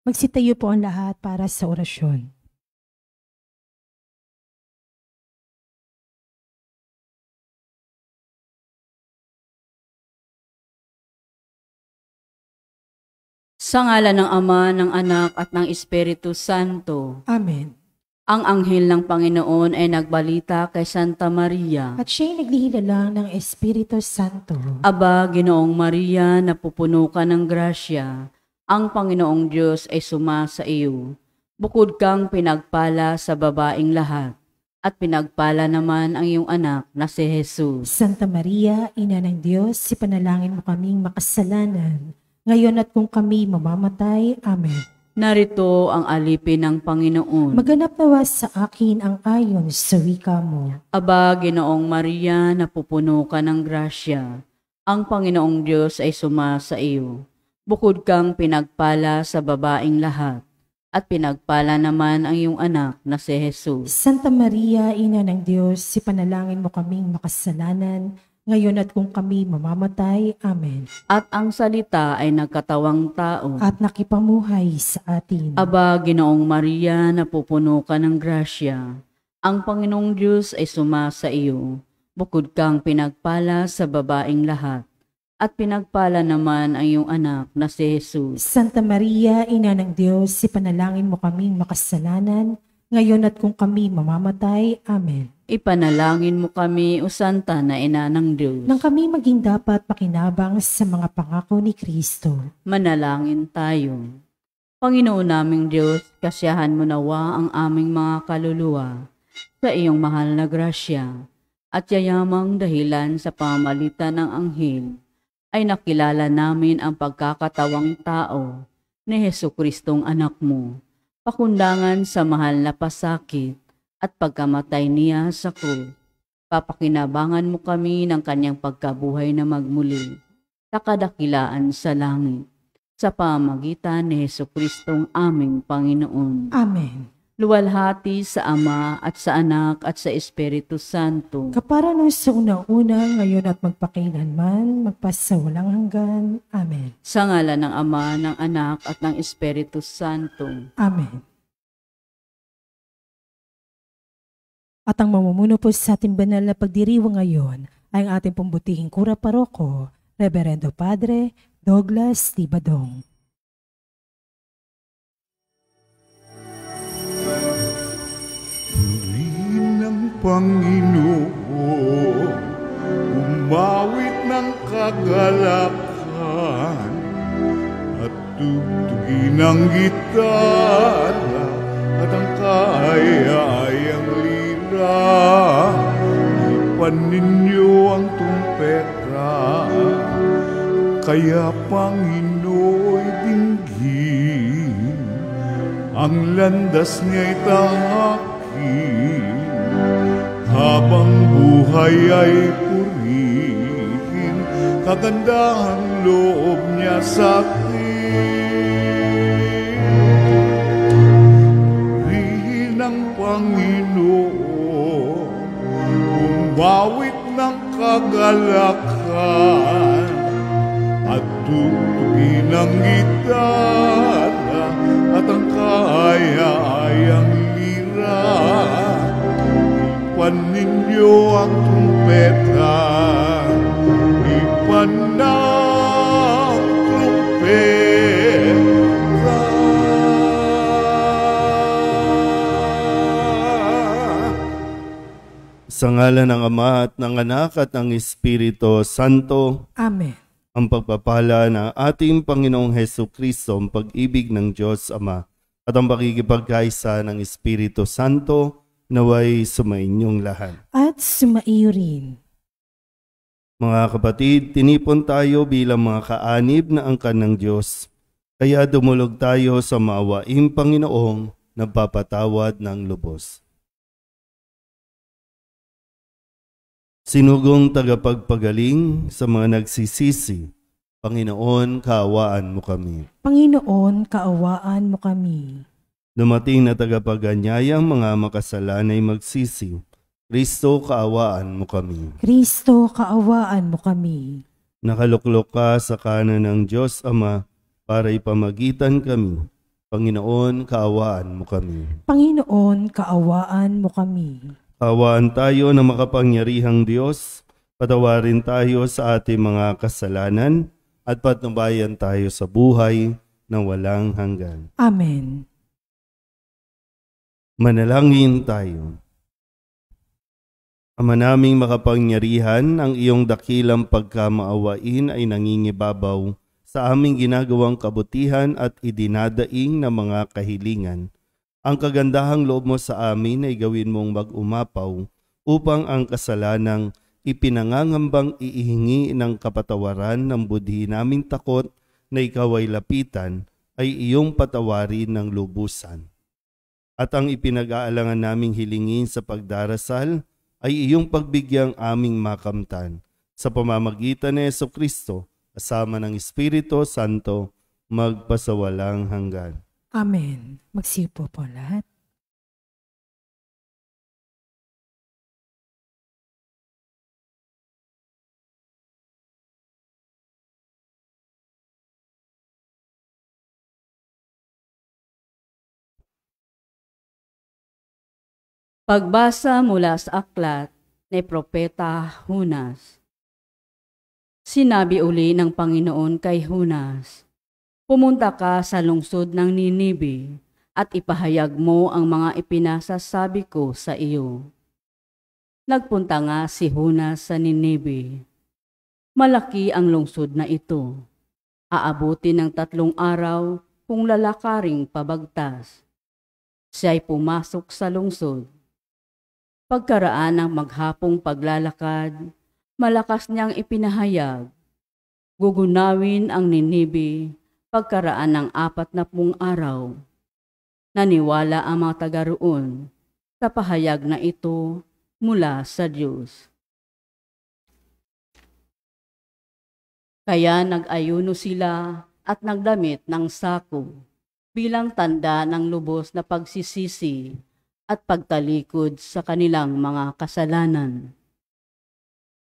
Magsitayo po ang lahat para sa orasyon. Sa ngalan ng Ama, ng Anak at ng Espiritu Santo. Amen. Ang anghel ng Panginoon ay nagbalita kay Santa Maria. At siya'y naglihila ng Espiritu Santo. Aba, Ginoong Maria, napupuno ka ng grasya. Ang Panginoong Diyos ay sumasa iyo. Bukod kang pinagpala sa babaing lahat, at pinagpala naman ang iyong anak na si Jesus. Santa Maria, Ina ng Diyos, ipanalangin mo kaming makasalanan, ngayon at kung kami mamamatay. Amen. Narito ang alipin ng Panginoon. Maganap nawa sa akin ang ayon sa wika mo. Aba, Ginoong Maria, napupuno ka ng grasya. Ang Panginoong Diyos ay sumasa iyo. Bukod kang pinagpala sa babaing lahat, at pinagpala naman ang iyong anak na si Jesus. Santa Maria, Ina ng Diyos, ipanalangin mo kaming makasalanan, ngayon at kung kami mamamatay. Amen. At ang salita ay nagkatawang tao. At nakipamuhay sa atin. Aba, Ginoong Maria, napupuno ka ng grasya. Ang Panginoong Diyos ay sumasa iyo. Bukod kang pinagpala sa babaing lahat, at pinagpala naman ang iyong anak na si Jesus. Santa Maria, Ina ng Diyos, ipanalangin mo kaming makasalanan, ngayon at kung kami mamamatay. Amen. Ipanalangin mo kami, O Santa na Ina ng Diyos. Nang kami maging dapat pakinabang sa mga pangako ni Kristo. Manalangin tayo. Panginoon naming Diyos, kasiyahan mo nawa ang aming mga kaluluwa sa iyong mahal na grasya, at yayamang dahilan sa pamamagitan ng anghel, ay nakilala namin ang pagkakatawang tao ni Jesucristong anak mo, pakundangan sa mahal na pasakit at pagkamatay niya sa krus. Papakinabangan mo kami ng kanyang pagkabuhay na magmuli, sa kadakilaan sa langit, sa pamamagitan ni Jesucristong aming Panginoon. Amen. Luwalhati sa Ama at sa Anak at sa Espiritu Santo. Kapara nung sa unang-una, ngayon at magpakailanman, magpasawalang hanggan. Amen. Sa ngalan ng Ama, ng Anak at ng Espiritu Santo. Amen. At ang mamumuno po sa ating banal na pagdiriwang ngayon ay ang ating pumbutihing kura paroko, Reverendo Padre Douglas Tibadong. Panginoon, umawit ng kagalakan at tugtugin ang gitara at ang kaaya-ayang lira. Ipan ninyo ang tumpeta, kaya Panginooy dinggin, ang landas niya'y tahakin. Habang buhay ay purihin, kagandahang loob niya sa akin. Purihin ang Panginoon, umawit ng kagalakan, at tugtugin ang gitara at ang kaaya-ayang lira. Ipan ninyo ang trumpeta, ipan ng trumpeta. Sa ngalan ng Ama at ng Anak at ng Espiritu Santo. Amen. Ang pagpapala ng ating Panginoong Hesukristo, ang pag-ibig ng Diyos Ama, at ang pakikipagkaisa ng Espiritu Santo, naway sumainyong lahat. At sumaiyo rin. Mga kapatid, tinipon tayo bilang mga kaanib na angkan ng Diyos. Kaya dumulog tayo sa maawaing Panginoong nagpapatawad ng lubos. Sinugong tagapagpagaling sa mga nagsisisi, Panginoon, kaawaan mo kami. Panginoon, kaawaan mo kami. Dumating na tagapaganyayang mga makasalanay magsisi, Kristo, kaawaan mo kami. Kristo, kaawaan mo kami. Nakaluklok ka sa kanan ng Diyos Ama para ipamagitan kami Panginoon, kaawaan mo kami. Panginoon, kaawaan mo kami. Kaawaan tayo ng makapangyarihang Diyos, patawarin tayo sa ating mga kasalanan, at patnubayan tayo sa buhay na walang hanggan. Amen. Manalangin tayo. Ama naming makapangyarihan, ang iyong dakilang pagkamaawain ay nangingibabaw sa aming ginagawang kabutihan at idinadaing na mga kahilingan. Ang kagandahang loob mo sa amin ay gawin mong mag-umapaw upang ang kasalanang ipinangangambang iihingi ng kapatawaran ng budhi naming takot na ikaw ay lapitan ay iyong patawarin ng lubusan. At ang ipinag-aalangan naming hilingin sa pagdarasal ay iyong pagbigyang aming makamtan sa pamamagitan ni Jesucristo, kasama ng Espiritu Santo, magpasawalang hanggan. Amen. Magsipo po lahat. Pagbasa mula sa aklat ni Propeta Jonas. Sinabi uli ng Panginoon kay Jonas, "Pumunta ka sa lungsod ng Ninibe at ipahayag mo ang mga ipinasasabi ko sa iyo." Nagpunta nga si Jonas sa Ninibe. Malaki ang lungsod na ito. Aabuti ng 3 araw kung lalakaring pabagtas. Siya'y pumasok sa lungsod. Pagkaraan ng maghapong paglalakad, malakas niyang ipinahayag, gugunawin ang Ninibe pagkaraan ng 40 araw. Naniwala ang mga taga roon sa pahayag na ito mula sa Diyos. Kaya nag-ayuno sila at nagdamit ng sako bilang tanda ng lubos na pagsisisi at pagtalikod sa kanilang mga kasalanan.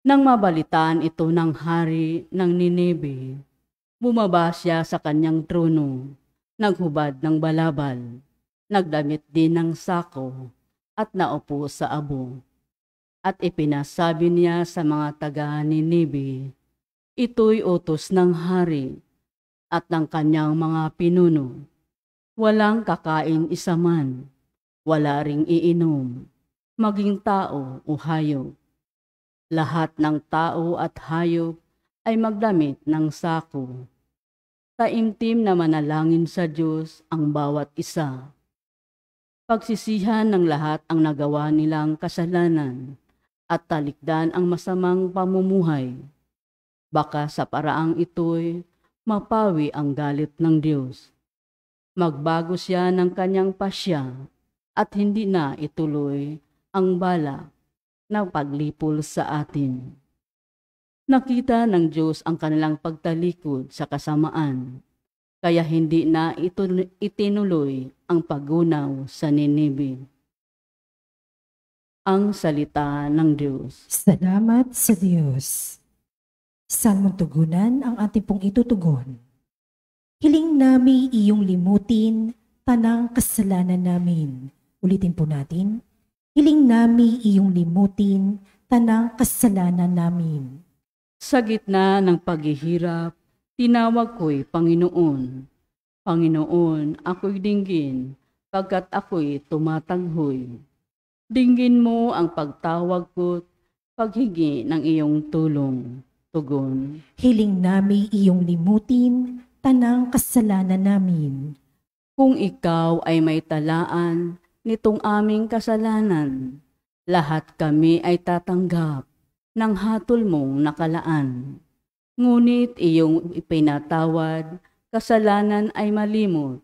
Nang mabalitaan ito ng hari ng Ninibe, bumaba siya sa kanyang trono, naghubad ng balabal, nagdamit din ng sako, at naupo sa abo. At ipinasabi niya sa mga taga Ninibe, ito'y utos ng hari at ng kanyang mga pinuno. Walang kakain isa man, wala ring iinom, maging tao o hayop. Lahat ng tao at hayop ay magdamit ng sako. Taimtim na manalangin sa Diyos ang bawat isa. Pagsisihan ng lahat ang nagawa nilang kasalanan at talikdan ang masamang pamumuhay. Baka sa paraang ito'y mapawi ang galit ng Diyos. Magbago siya ng kanyang pasya at hindi na ituloy ang balak na paglipol sa atin. Nakita ng Diyos ang kanilang pagtalikod sa kasamaan, kaya hindi na itinuloy ang paggunaw sa Ninibe. Ang salita ng Diyos. Salamat sa Diyos. Saan mong tugunan ang ating pong itutugon? Hiling namin iyong limutin tanang kasalanan namin. Ulitin po natin. Hiling namin iyong limutin tanang kasalanan namin. Sa gitna ng paghihirap, tinawag ko'y Panginoon. Panginoon, ako'y dinggin, pagkat ako'y tumatanghoy. Dinggin mo ang pagtawag ko't paghingi ng iyong tulong. Tugon. Hiling namin iyong limutin tanang kasalanan namin. Kung ikaw ay may talaan nitong aming kasalanan, lahat kami ay tatanggap ng hatol mong nakalaan. Ngunit iyong ipinatawad, kasalanan ay malimot.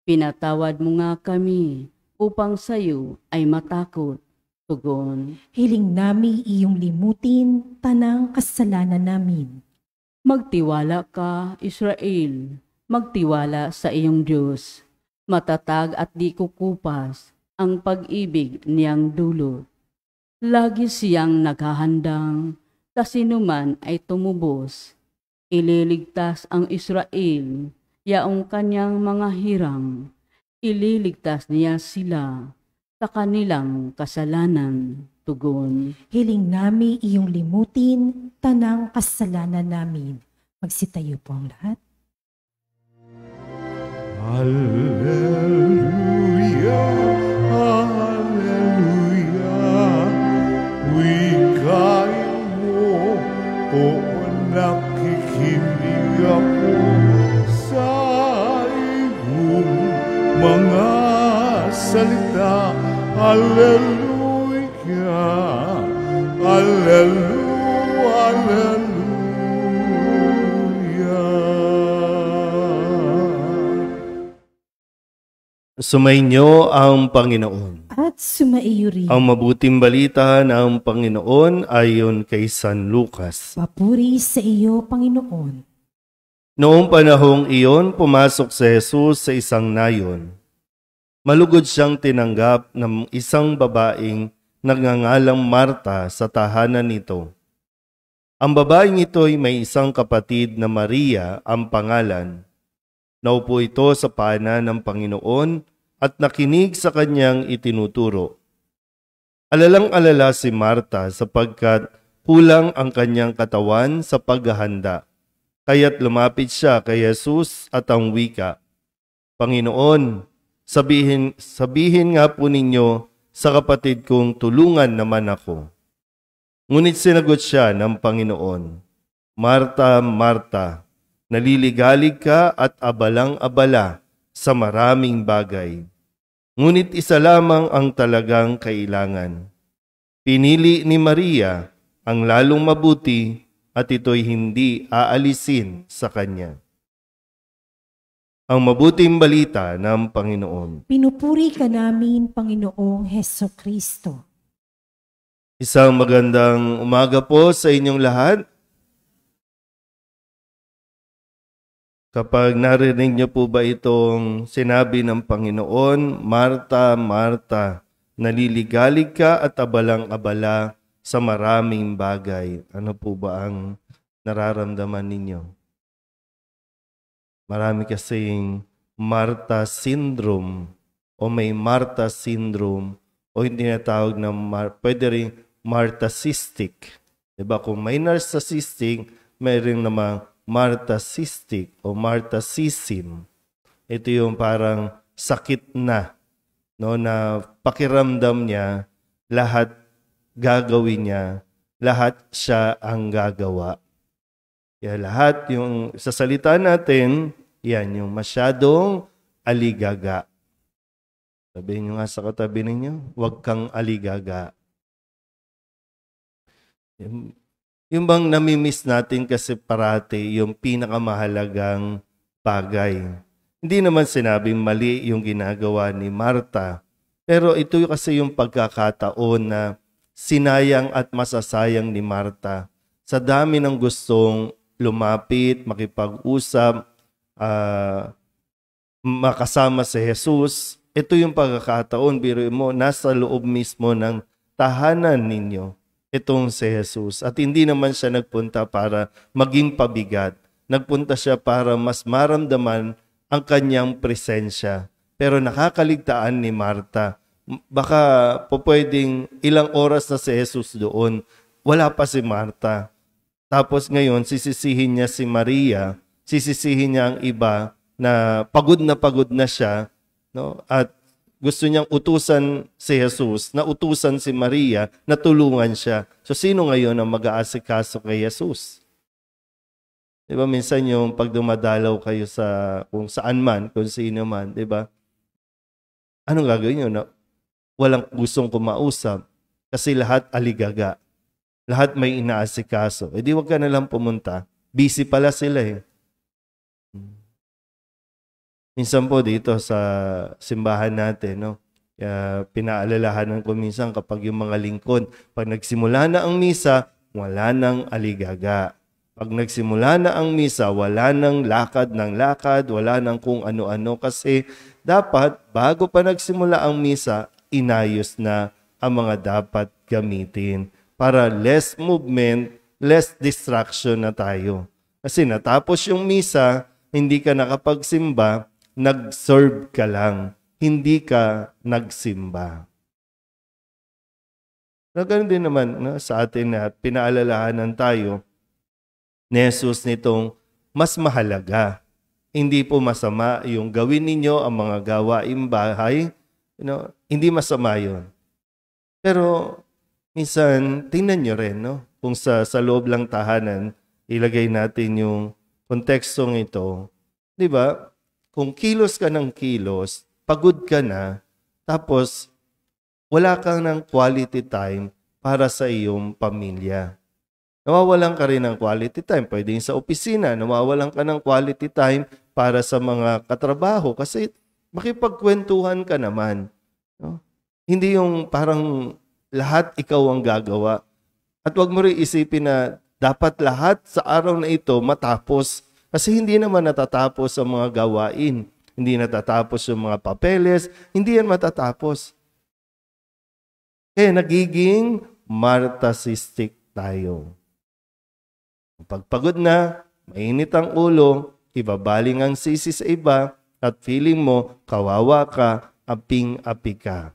Pinatawad mo nga kami upang sayo ay matakot. Tugon. Hiling namin iyong limutin tanang kasalanan namin. Magtiwala ka, Israel, magtiwala sa iyong Diyos. Matatag at di kukupas ang pag-ibig niyang dulot. Lagi siyang naghahandang, kasinuman ay tumubos. Ililigtas ang Israel, yaong kanyang mga hirang, Ililigtas niya sila sa kanilang kasalanan. Tugon. Hiling nami iyong limutin tanang kasalanan namin. Magsitayo po ang lahat. Hallelujah, Hallelujah. Wikain mo, o nakikinig ako sa iyong mga salita. Hallelujah, Hallelujah, Hallelujah. Sumainyo ang Panginoon. At sumaiyo rin. Ang mabuting balita ng Panginoon ayon kay San Lucas. Papuri sa iyo, Panginoon. Noong panahong iyon, pumasok si Jesus sa isang nayon. Malugod siyang tinanggap ng isang babaeng nagngangalang Marta sa tahanan nito. Ang babaeng ito ay may isang kapatid na Maria ang pangalan. Naupo ito sa paanan ng Panginoon at nakinig sa kanyang itinuturo. Alalang-alala si Marta sapagkat kulang ang kanyang katawan sa paghahanda. Kaya't lumapit siya kay Jesus at ang wika, Panginoon, sabihin nga po ninyo sa kapatid kong tulungan naman ako. Ngunit sinagot siya ng Panginoon, Marta, Marta, naliligalig ka at abalang-abala sa maraming bagay. Ngunit isa lamang ang talagang kailangan. Pinili ni Maria ang lalong mabuti at ito'y hindi aalisin sa kanya. Ang mabuting balita ng Panginoon. Pinupuri ka namin, Panginoong Hesukristo. Isang magandang umaga po sa inyong lahat. Kapag narinig niyo po ba itong sinabi ng Panginoon, Marta, Marta, naliligalig ka at abalang-abala sa maraming bagay. Ano po ba ang nararamdaman ninyo? Marami kasing Marta syndrome o may Marta syndrome o hindi natawag na pwede rin Marta-cystic. Diba? Kung may narcissistic, may rin namang Marta-cystic o Marta-cysm. Ito yung parang sakit na, no, na pakiramdam niya, lahat gagawin niya, lahat siya ang gagawa. Kaya lahat yung sa salita natin, yan yung masyadong aligaga. Sabihin nyo nga sa katabi ninyo, huwag kang aligaga. Yung bang namimiss natin kasi parati yung pinakamahalagang bagay. Hindi naman sinabing mali yung ginagawa ni Marta, pero ito kasi yung pagkakataon na sinayang at masasayang ni Marta sa dami ng gustong lumapit, makipag-usap, makasama si Jesus. Ito yung pagkakataon, biro mo, nasa loob mismo ng tahanan ninyo itong si Jesus. At hindi naman siya nagpunta para maging pabigat. Nagpunta siya para mas maramdaman ang kanyang presensya. Pero nakakaligtaan ni Marta. Baka po pwedeng ilang oras na si Jesus doon. Wala pa si Marta. Tapos ngayon, sisisihin niya si Maria, sisisihin niya ang iba na pagod na siya, no? At gusto niyang utusan si Jesus, na utusan si Maria, na tulungan siya. So sino ngayon ang mag-aasikaso kay Jesus? Diba minsan yung pag dumadalaw kayo sa kung saan man, kung sino man, diba? Anong gagawin niyo? Na walang gustong kumausap kasi lahat aligaga. Lahat may inaasikaso. E di wag ka na lang pumunta. Busy pala sila eh. Minsan po dito sa simbahan natin, no? Kaya pinaalalahanan ko minsan kapag yung mga lingkod, pag nagsimula na ang misa, wala nang aligaga. Pag nagsimula na ang misa, wala nang lakad ng lakad, wala nang kung ano-ano kasi dapat bago pa nagsimula ang misa, inayos na ang mga dapat gamitin para less movement, less distraction na tayo. Kasi natapos yung misa, hindi ka nakapagsimba, nag-serve ka lang. hindi ka nagsimba. Na ganun din naman sa atin na pinaalalahanan tayo ni Jesus nitong mas mahalaga. Hindi po masama yung gawin ninyo ang mga gawaing bahay. Hindi masama yun. Pero minsan, tingnan nyo rin, kung sa loob lang tahanan, ilagay natin yung kontekstong ito. Di ba? Kung kilos ka ng kilos, pagod ka na, tapos wala kang ng quality time para sa iyong pamilya. Nawawalan ka rin ng quality time. Pwede sa opisina, nawawalan ka ng quality time para sa mga katrabaho kasi makipagkwentuhan ka naman. Hindi yung parang lahat ikaw ang gagawa. At wag mo rin isipin na dapat lahat sa araw na ito matapos. Kasi hindi naman natatapos ang mga gawain. Hindi natatapos yung mga papeles. Hindi yan matatapos. Kaya nagiging narcissistic tayo. Pag pagod na, mainit ang ulo, ibabaling ang sisi sa iba, at feeling mo, kawawa ka, aping-api ka.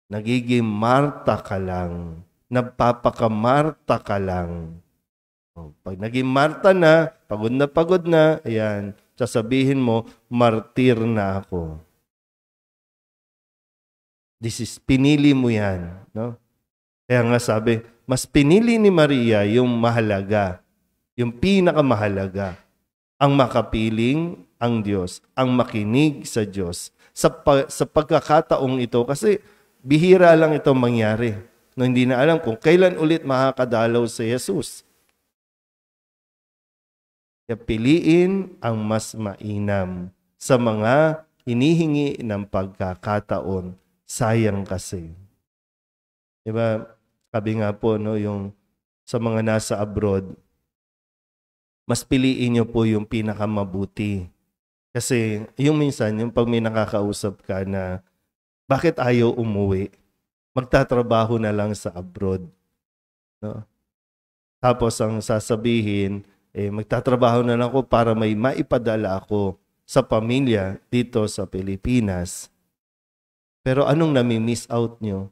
Nagiging Marta ka lang. Nagpapaka-Marta ka lang. Pag naging Marta na, pagod na, ayan, sasabihin mo, martir na ako. Pinili mo yan. No? Kaya nga sabi, mas pinili ni Maria yung mahalaga, yung pinakamahalaga, ang makapiling ang Diyos, ang makinig sa Diyos. Sa pagkakataong ito, kasi bihira lang ito mangyari. No, hindi na alam kung kailan ulit makakadalaw si Jesus. Kaya piliin ang mas mainam sa mga hinihingi ng pagkakataon. Sayang kasi. Diba? Sabi nga po, yung sa mga nasa abroad, mas piliin nyo po yung pinakamabuti. Kasi yung minsan, yung pag may nakakausap ka na, bakit ayaw umuwi? Magtatrabaho na lang sa abroad. No? Tapos ang sasabihin, magtatrabaho na lang ako para may maipadala ako sa pamilya dito sa Pilipinas. Pero anong nami-miss out nyo?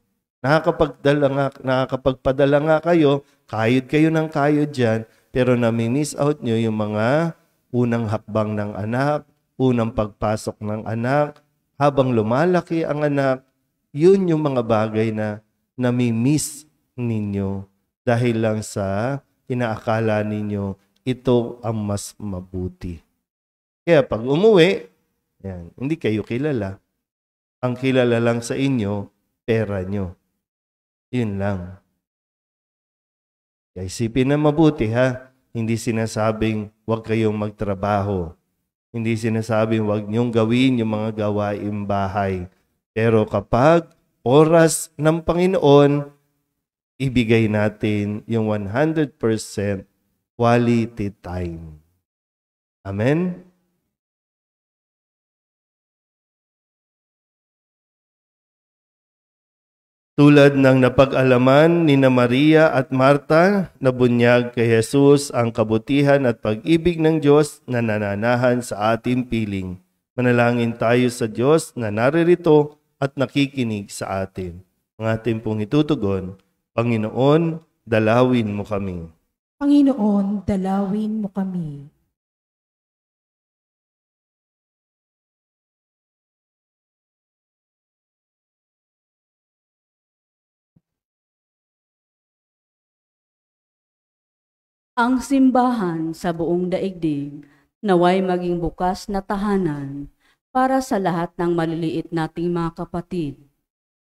Nakakapagpadala nga kayo, kayod kayo ng kayod dyan, pero nami-miss out nyo yung mga unang hakbang ng anak, unang pagpasok ng anak, habang lumalaki ang anak, yun yung mga bagay na nami-miss ninyo dahil lang sa inaakala ninyo ito ang mas mabuti. Kaya pag umuwi, yan, hindi kayo kilala. Ang kilala lang sa inyo, pera nyo. Yun lang. Kaya isipin na mabuti ha. Hindi sinasabing huwag kayong magtrabaho. Hindi sinasabing huwag niyong gawin yung mga gawaing bahay. Pero kapag oras ng Panginoon, ibigay natin yung 100% quality time. Amen? Tulad ng napag-alaman ni Maria at Marta, nabunyag kay Jesus ang kabutihan at pag-ibig ng Diyos na nananahan sa ating piling. Manalangin tayo sa Diyos na naririto at nakikinig sa atin. Ang ating pong itutugon, Panginoon, dalawin mo kami. Panginoon, dalawin mo kami. Ang simbahan sa buong daigdig naway maging bukas na tahanan para sa lahat ng maliliit nating mga kapatid.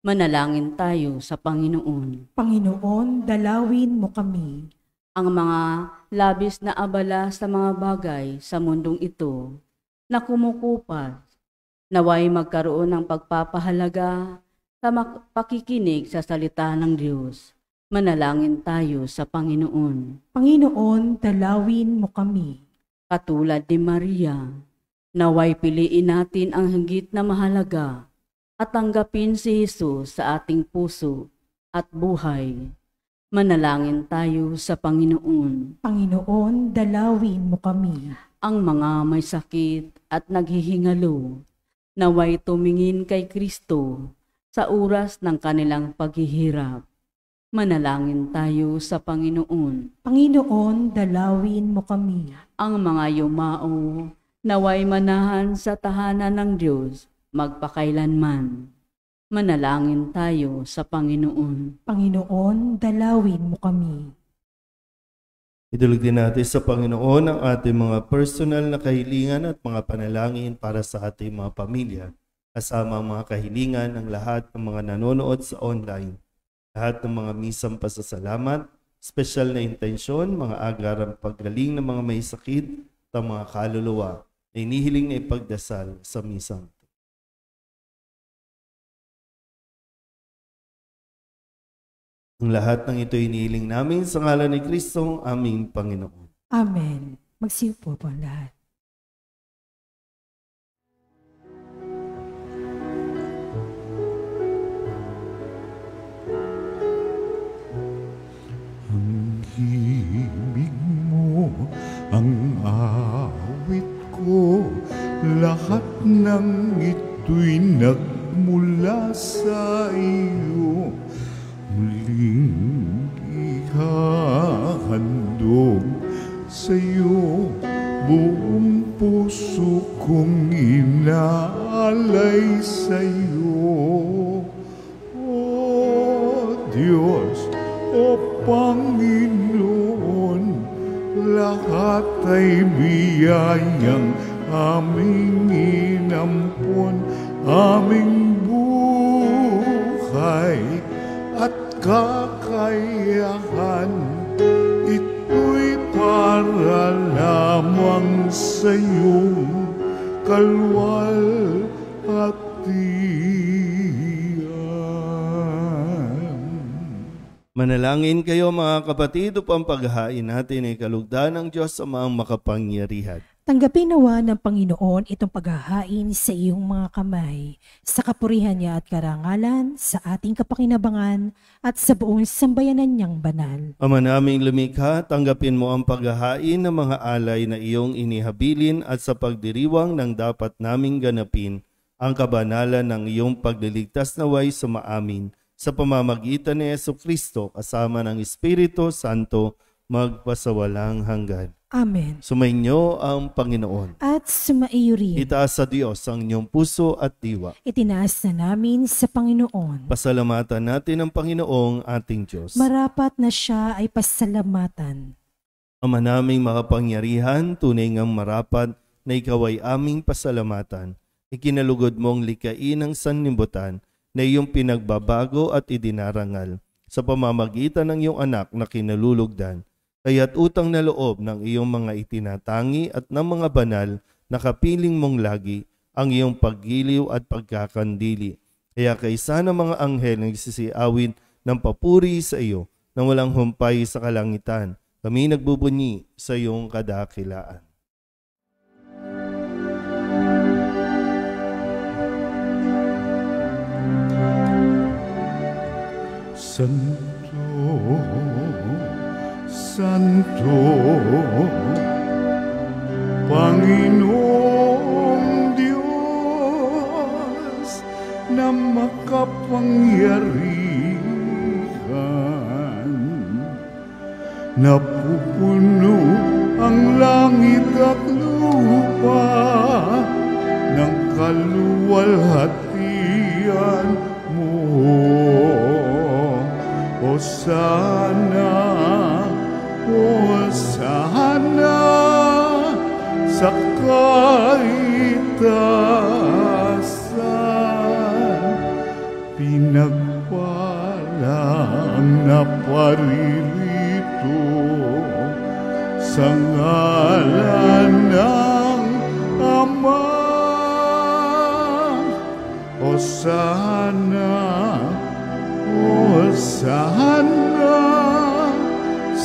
Manalangin tayo sa Panginoon. Panginoon, dalawin mo kami. Ang mga labis na abala sa mga bagay sa mundong ito na kumukupas, naway magkaroon ng pagpapahalaga sa pakikinig sa salita ng Diyos. Manalangin tayo sa Panginoon. Panginoon, dalawin mo kami. Katulad ni Maria, naway piliin natin ang higit na mahalaga at tanggapin si Jesus sa ating puso at buhay. Manalangin tayo sa Panginoon. Panginoon, dalawin mo kami. Ang mga may sakit at naghihingalo, naway tumingin kay Kristo sa oras ng kanilang paghihirap. Manalangin tayo sa Panginoon. Panginoon, dalawin mo kami. Ang mga yumao, naway manahan sa tahanan ng Diyos magpakailanman. Manalangin tayo sa Panginoon. Panginoon, dalawin mo kami. Idulog din natin sa Panginoon ang ating mga personal na kahilingan at mga panalangin para sa ating mga pamilya, kasama ang mga kahilingan ng lahat ng mga nanonood sa online, lahat ng mga misang pasasalamat, special na intensyon, mga agarang paggaling ng mga may sakit at mga kaluluwa na inihiling na ipagdasal sa misang. Ang lahat ng ito inihiling namin sa ngalan ni Kristo, aming Panginoon. Amen. Magsiupo po ang lahat. Ang himig mo, ang awit ko, lahat ng ito'y nagmula sa iyo. Muling ihahandog sa'yo, buong puso kong inaalay sa'yo. O Diyos, o Panginoon, lahat ay biyayang aming inampon, aming buhay at kakayahan, ito'y para lamang sa iyong kalwalhatian. Manalangin kayo mga kapatid upang paghahain natin ay kalugdan ng Diyos Amang makapangyarihan. Tanggapin nawa ng Panginoon itong paghahain sa iyong mga kamay, sa kapurihan niya at karangalan, sa ating kapakinabangan, at sa buong sambayanan niyang banal. Ama naming lumikha, tanggapin mo ang paghahain ng mga alay na iyong inihabilin at sa pagdiriwang ng dapat naming ganapin ang kabanalan ng iyong pagliligtas naway sumaamin sa pamamagitan ni Jesucristo kasama ng Espiritu Santo magpasawalang hanggan. Amen. Sumainyo ang Panginoon. At sumaiyo rin. Itaas sa Diyos ang inyong puso at diwa. Itinaas na namin sa Panginoon. Pasalamatan natin ang Panginoong ating Diyos. Marapat na siya ay pasalamatan. Ama naming makapangyarihan, tunay ngang marapat na ikaw ay aming pasalamatan. Ikinalugod mong likain ang sanlibutan na iyong pinagbabago at idinarangal sa pamamagitan ng iyong anak na kinalulugdan. Kaya't utang na loob ng iyong mga itinatangi at ng mga banal na kapiling mong lagi ang iyong paggiliw at pagkakandili. Kaya kaysa ng mga anghel na nagsisiawin ng papuri sa iyo na walang humpay sa kalangitan, kami nagbubunyi sa iyong kadakilaan. Santo, Panginoong Diyos na makapangyarihan, napupuno ang langit at lupa ng kaluwalhatian mo. Hosana, Hosana sa kaitasan, pinagpalang naparirito sa ngalan ng Ama. Hosana, Hosana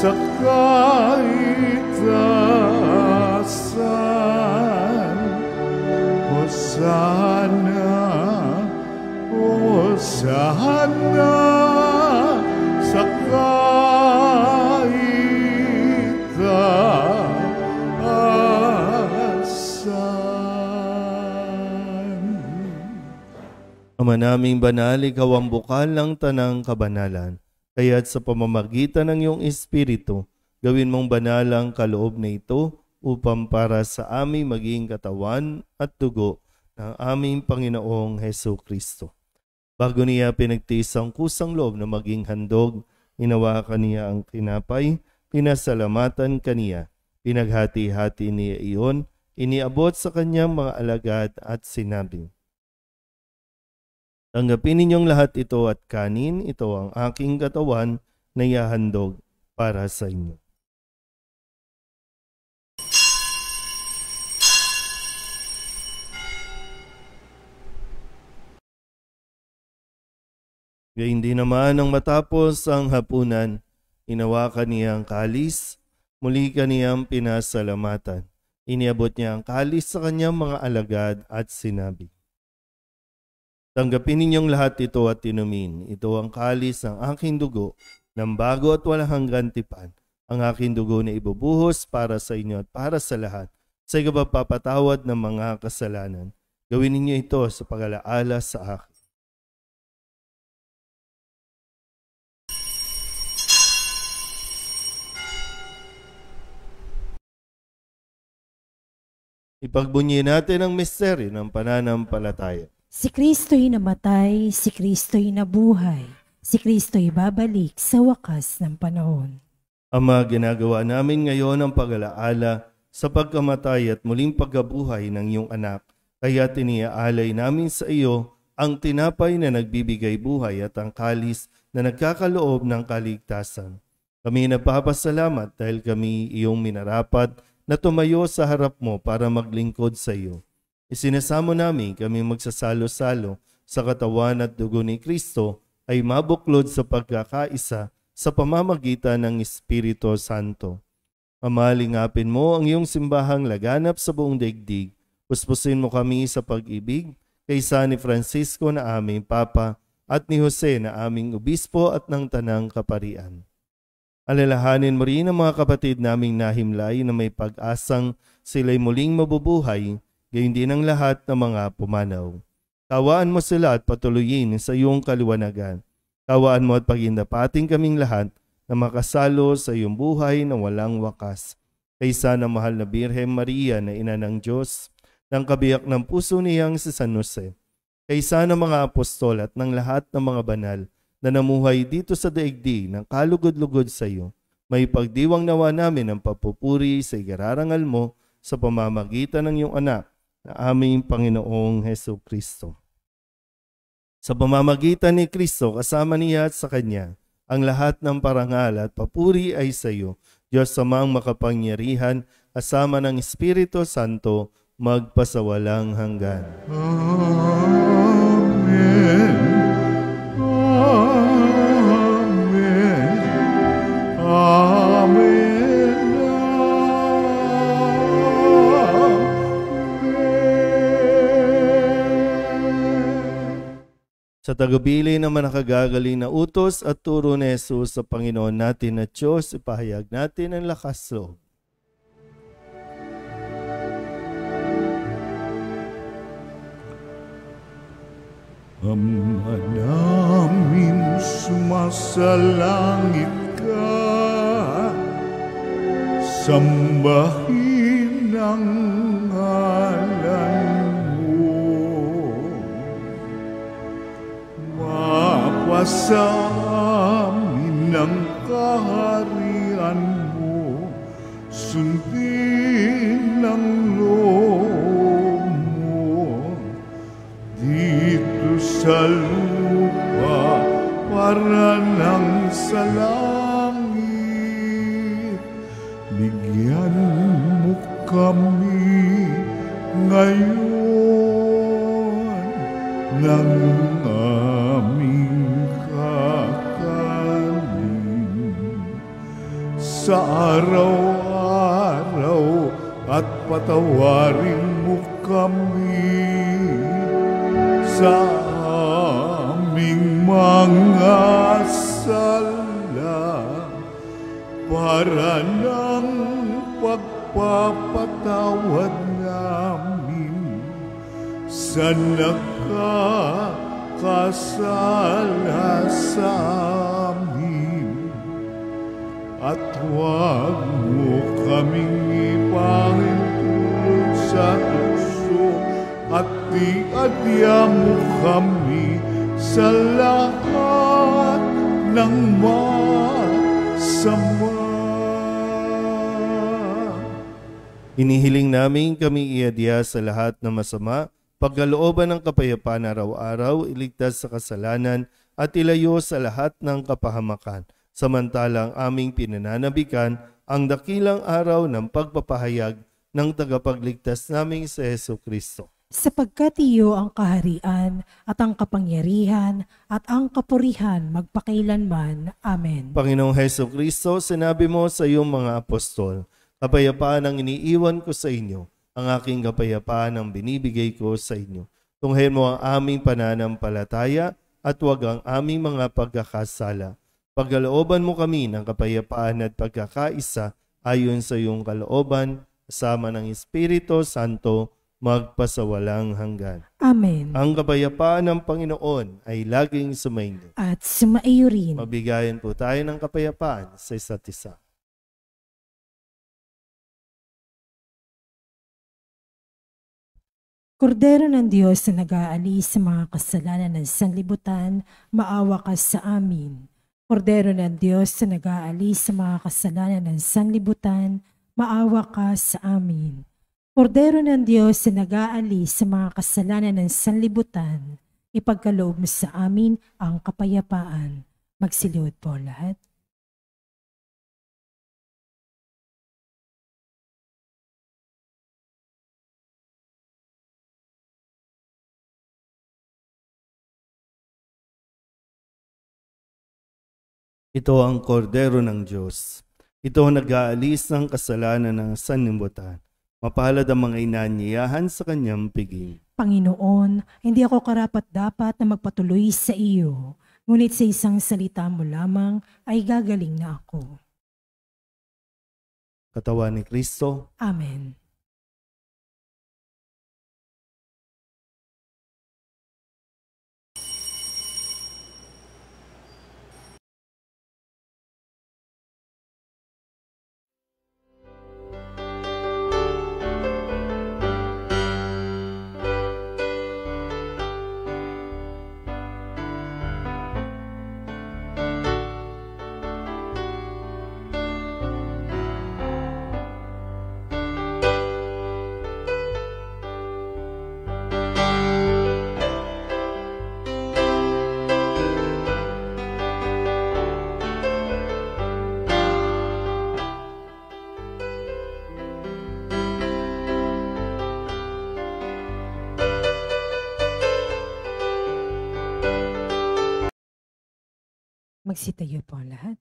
sa kaitasan, Hosana, Hosana sa kaitasan. Ama naming banal, ikaw ang bukal ng tanang kabanalan. Kaya't sa pamamagitan ng iyong Espiritu, gawin mong banal ang kaloob na ito upang para sa aming maging katawan at dugo ng aming Panginoong Hesus Kristo. Bago niya pinagtiis ang kusang loob na maging handog, hinawakan niya ang tinapay, pinasalamatan kaniya, pinaghati-hati niya iyon, iniabot sa kanyang mga alagad at sinabi, tanggapin ninyong lahat ito at kanin, ito ang aking katawan na ihahandog para sa inyo. Gayun din naman nang matapos ang hapunan, hinawakan niya ang kalis, muli kaniyang pinasalamatan. Iniabot niya ang kalis sa kanyang mga alagad at sinabi, tanggapin ninyong lahat ito at inumin. Ito ang kalis ng aking dugo, ng bago at walang hanggan tipan. Ang aking dugo na ibubuhos para sa inyo at para sa lahat, sa ikapagpapatawad ng mga kasalanan. Gawin ninyo ito sa pag-alaala sa akin. Ipagbunyi natin ang misteryo ng pananampalataya. Si Kristo'y namatay, si Kristo'y nabuhay, si Kristo'y babalik sa wakas ng panahon. Ama, ginagawa namin ngayon ang pag-alaala sa pagkamatay at muling pagkabuhay ng iyong anak. Kaya tiniaalay namin sa iyo ang tinapay na nagbibigay buhay at ang kalis na nagkakaloob ng kaligtasan. Kami nagpapasalamat dahil kami iyong minarapat na tumayo sa harap mo para maglingkod sa iyo. Isinasamo namin kami magsasalo-salo sa katawan at dugo ni Kristo ay mabuklod sa pagkakaisa sa pamamagitan ng Espiritu Santo. Ama, lingapin mo ang iyong simbahang laganap sa buong daigdig. Puspusin mo kami sa pag-ibig kaysa ni Francisco na aming Papa at ni Jose na aming Obispo at ng Tanang Kaparian. Alalahanin mo rin ang mga kapatid naming nahimlay na may pag-asang sila'y muling mabubuhay, gayon din ang lahat ng mga pumanaw. Kawaan mo sila at patuloyin sa iyong kaliwanagan. Kawaan mo at pagindapating kaming lahat na makasalo sa iyong buhay na walang wakas. Kaysa ng mahal na Birhen Maria na ina ng Diyos, ng kabiyak ng puso niyang si San Jose. Kaysa ng mga apostol at ng lahat ng mga banal na namuhay dito sa daigdig ng kalugod-lugod sa iyo, may pagdiwang nawa namin ang papupuri sa igararangal mo sa pamamagitan ng iyong anak na aming Panginoong Hesus Kristo. Sa pamamagitan ni Kristo, kasama niya at sa Kanya, ang lahat ng parangal at papuri ay sa iyo, Diyos Amang makapangyarihan, kasama ng Espiritu Santo, magpasawalang hanggan. Amen. Amen. Sa tagubilin naman nakagagaling na utos at turo ni Jesus sa Panginoon natin na Diyos, ipahayag natin ang lakas loob. Ama namin sumasalangit ka, sambahin ang ngalan mo. Mapasa amin ang kaharian mo, sundin ang loob mo. Dito sa lupa para nang sa langit, bigyan mo kami ngayon ng aming kakanin. Sa araw-araw at patawarin mo kami sa aming mga sala, para ng pagpapatawad namin sa magkasala sa amin. At huwag mo kaming ipahintulot sa tukso, at iadya mo kami sa lahat ng masama. Inihiling namin kami iadya sa lahat ng masama, pagkalooban ng kapayapaan araw-araw, iligtas sa kasalanan at ilayo sa lahat ng kapahamakan. Samantalang aming pinananabikan ang dakilang araw ng pagpapahayag ng tagapagligtas naming si Jesucristo. Sapagkat iyo ang kaharian at ang kapangyarihan at ang kapurihan magpakailanman. Amen. Panginoong Jesucristo, sinabi mo sa iyong mga apostol, kapayapaan ang iniiwan ko sa inyo, ang aking kapayapaan ang binibigay ko sa inyo. Tunghayin mo ang aming pananampalataya at huwag ang aming mga pagkakasala. Pagkalooban mo kami ng kapayapaan at pagkakaisa ayon sa iyong kalooban, kasama ng Espiritu Santo, magpasawalang hanggan. Amen. Ang kapayapaan ng Panginoon ay laging sumainyo. At sumaiyo rin. Mabigayan po tayo ng kapayapaan sa isa't isa. Kordero ng Diyos na nag-aalis sa mga kasalanan ng sanlibutan, maawa ka sa amin. Kordero ng Diyos na nag-aalis sa mga kasalanan ng sanlibutan, maawa ka sa amin. Kordero ng Diyos na nag-aalis sa mga kasalanan ng sanlibutan, ipagkaloob mo sa amin ang kapayapaan. Magsiliwad po lahat. Ito ang kordero ng Diyos. Ito ang nag-aalis ng kasalanan ng sanlibutan. Mapalad ang mga inanyayahan sa kanyang piging. Panginoon, hindi ako karapat-dapat na magpatuloy sa iyo, ngunit sa isang salita mo lamang ay gagaling na ako. Katawan ni Kristo. Amen. Magsitayo po ang lahat.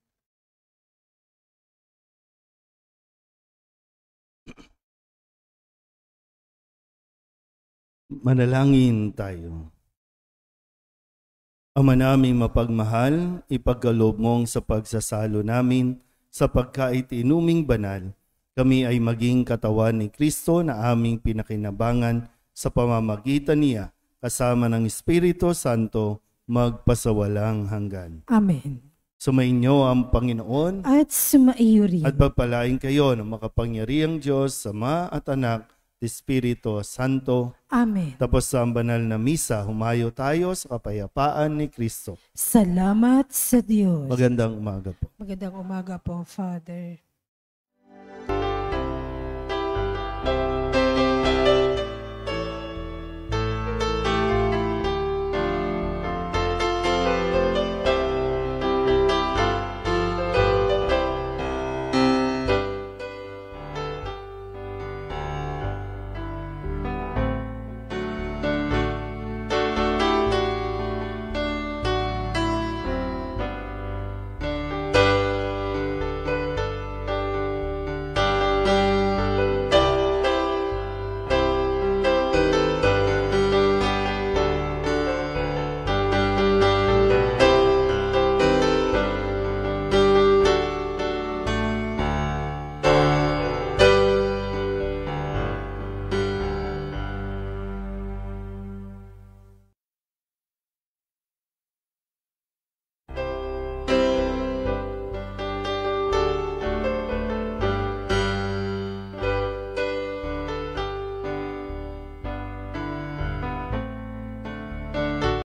Manalangin tayo. Ama naming mapagmahal, ipagkaloob mong sa pagsasalo namin sa pagkait inuming banal, kami ay maging katawan ni Kristo na aming pinakinabangan sa pamamagitan niya kasama ng Espiritu Santo magpasawalang hanggan. Amen. Sumainyo ang Panginoon At sumaiyo rin. at pagpalain kayo ng makapangyarihang Diyos, Ama at Anak, Espiritu Santo. Amen. Tapos sa banal na misa, humayo tayo sa kapayapaan ni Kristo. Salamat sa Diyos. Magandang umaga po. Magandang umaga po, Father.